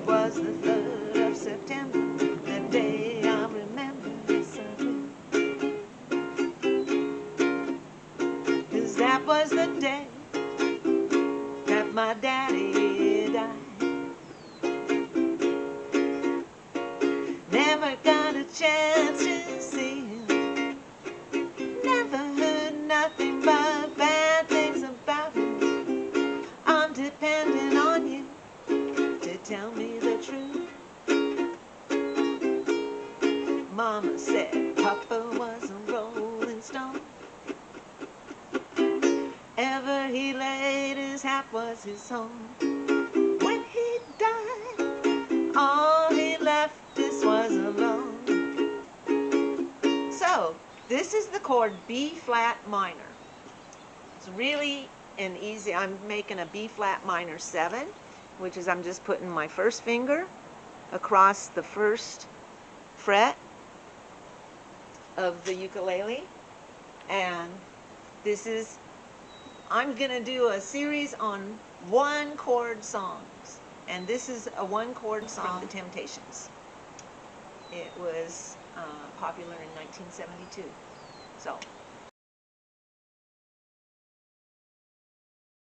It was the 3rd of September, the day I remember, yes I do. 'Cause that was the day that my daddy died. Never got a chance to see him. Never heard nothing but bad things about him. I'm depending on you to tell me the truth. Mama said Papa was a rolling stone. Ever he laid his hat was his home. When he died, all he left us was alone. So, this is the chord B flat minor. It's really an easy, I'm making a B flat minor 7, which is I'm just putting my first finger across the first fret of the ukulele. And this is, I'm gonna do a series on 1-chord songs. And this is a 1-chord song, The Temptations. It was popular in 1972. So